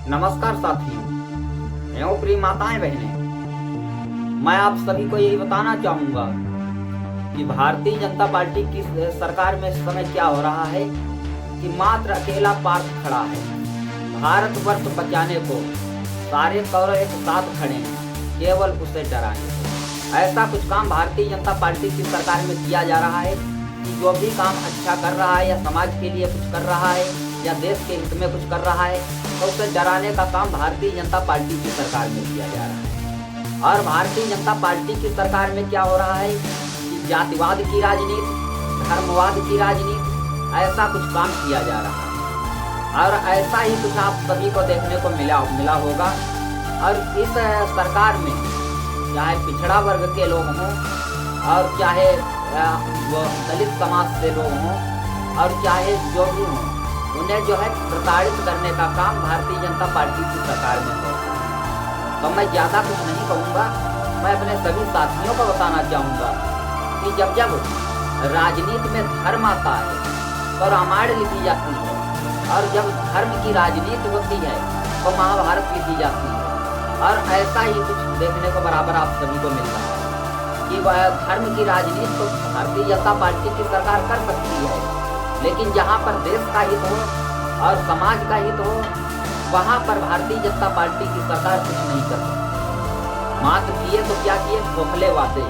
नमस्कार साथियों एवं प्रिय माताएं बहनें, मैं आप सभी को यही बताना चाहूंगा कि भारतीय जनता पार्टी की सरकार में इस समय क्या हो रहा है कि मात्र अकेला पार्थ खड़ा है। भारतवर्ष बचाने को सारे कौरव एक साथ खड़े हैं, केवल उसे डराने को। ऐसा कुछ काम भारतीय जनता पार्टी की सरकार में किया जा रहा है कि जो भी काम अच्छा कर रहा है या समाज के लिए कुछ कर रहा है या देश के हित में कुछ कर रहा है तो उसे डराने का काम भारतीय जनता पार्टी की सरकार में किया जा रहा है। और भारतीय जनता पार्टी की सरकार में क्या हो रहा है कि जातिवाद की राजनीति, धर्मवाद की राजनीति, ऐसा कुछ काम किया जा रहा है। और ऐसा ही कुछ आप सभी को देखने को मिला होगा। और इस सरकार में चाहे पिछड़ा वर्ग के लोग हों और चाहे वो दलित समाज से लोग हों और चाहे जो भी हों, उन्हें जो है प्रताड़ित करने का काम भारतीय जनता पार्टी की सरकार में हो। तो मैं ज़्यादा कुछ नहीं कहूँगा, मैं अपने सभी साथियों को बताना चाहूँगा कि जब जब राजनीति में धर्म आता है तो रामायण लिखी जाती है, और जब धर्म की राजनीति होती है तो महाभारत लिखी जाती है। और ऐसा ही कुछ देखने को बराबर आप सभी को मिल रहा है कि धर्म की राजनीति तो भारतीय जनता पार्टी की सरकार कर सकती है, लेकिन जहाँ पर देश का हित हो और समाज का हित हो वहाँ पर भारतीय जनता पार्टी की सरकार कुछ नहीं कर सकती। मात्र किए तो क्या किए, खोखले वादे।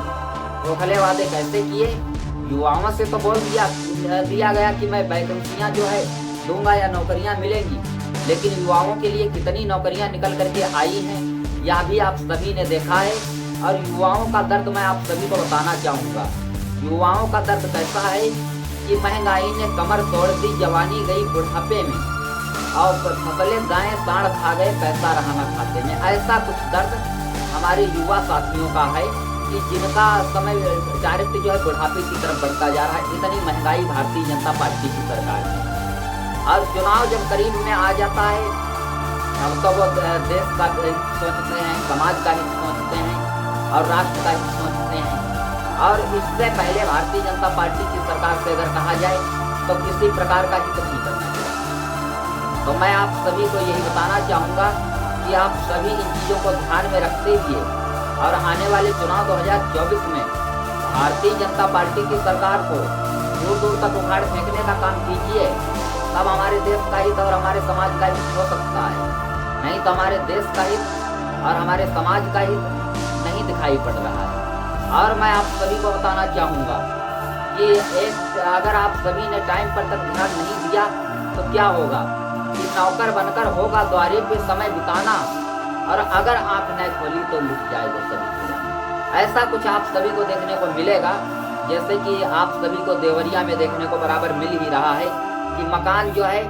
खोखले वादे कैसे किए? युवाओं से तो बोल दिया गया कि मैं वैकेंसियाँ जो है दूंगा या नौकरियाँ मिलेंगी, लेकिन युवाओं के लिए कितनी नौकरियाँ निकल करके आई हैं यह भी आप सभी ने देखा है। और युवाओं का दर्द मैं आप सभी को बताना चाहूँगा। युवाओं का दर्द कैसा है कि महंगाई ने कमर तोड़ दी, जवानी गई बुढ़ापे में, और फसलें गायें साढ़ खा गए, पैसा रहा न खाते में। ऐसा कुछ दर्द हमारे युवा साथियों का है कि जिनका समय डायरेक्ट जो है बुढ़ापे की तरफ बढ़ता जा रहा है। इतनी महंगाई भारतीय जनता पार्टी की सरकार में। और चुनाव जब करीब में आ जाता है हम तो वो देश का हित सोचते हैं, समाज का हित सोचते हैं और राष्ट्र का हित सोचते हैं। और इससे पहले भारतीय जनता पार्टी की सरकार से अगर कहा जाए तो किसी प्रकार का हित नहीं करना चाहिए। तो मैं आप सभी को यही बताना चाहूँगा कि आप सभी इन चीज़ों को ध्यान में रखते हुए और आने वाले चुनाव 2024 में भारतीय जनता पार्टी की सरकार को दूर दूर तक उखाड़ फेंकने का काम कीजिए। तब हमारे देश का हित और हमारे समाज का हित हो सकता है, नहीं तो हमारे देश का हित और हमारे समाज का हित नहीं दिखाई पड़ रहा है। और मैं आप सभी को बताना चाहूँगा कि अगर आप सभी ने टाइम पर तक ध्यान नहीं दिया तो क्या होगा कि नौकर बनकर होगा द्वारे पे समय बिताना, और अगर आँख न खोली तो लुट जाएगा सभी। ऐसा कुछ आप सभी को देखने को मिलेगा, जैसे कि आप सभी को देवरिया में देखने को बराबर मिल ही रहा है कि मकान जो है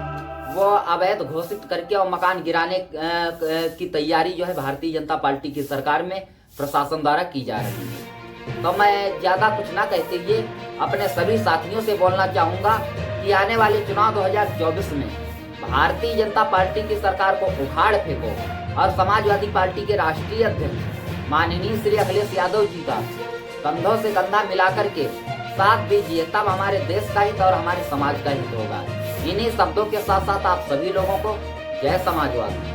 वो अवैध घोषित करके और मकान गिराने की तैयारी जो है भारतीय जनता पार्टी की सरकार में प्रशासन द्वारा की जा रही है। तो मैं ज़्यादा कुछ ना कहते हुए अपने सभी साथियों से बोलना चाहूँगा कि आने वाले चुनाव 2024 में भारतीय जनता पार्टी की सरकार को उखाड़ फेंको और समाजवादी पार्टी के राष्ट्रीय अध्यक्ष माननीय श्री अखिलेश यादव जी का कंधों से कंधा मिलाकर के साथ दीजिए। तब हमारे देश का हित और हमारे समाज का हित होगा। इन्हीं शब्दों के साथ साथ आप सभी लोगों को जय समाजवाद।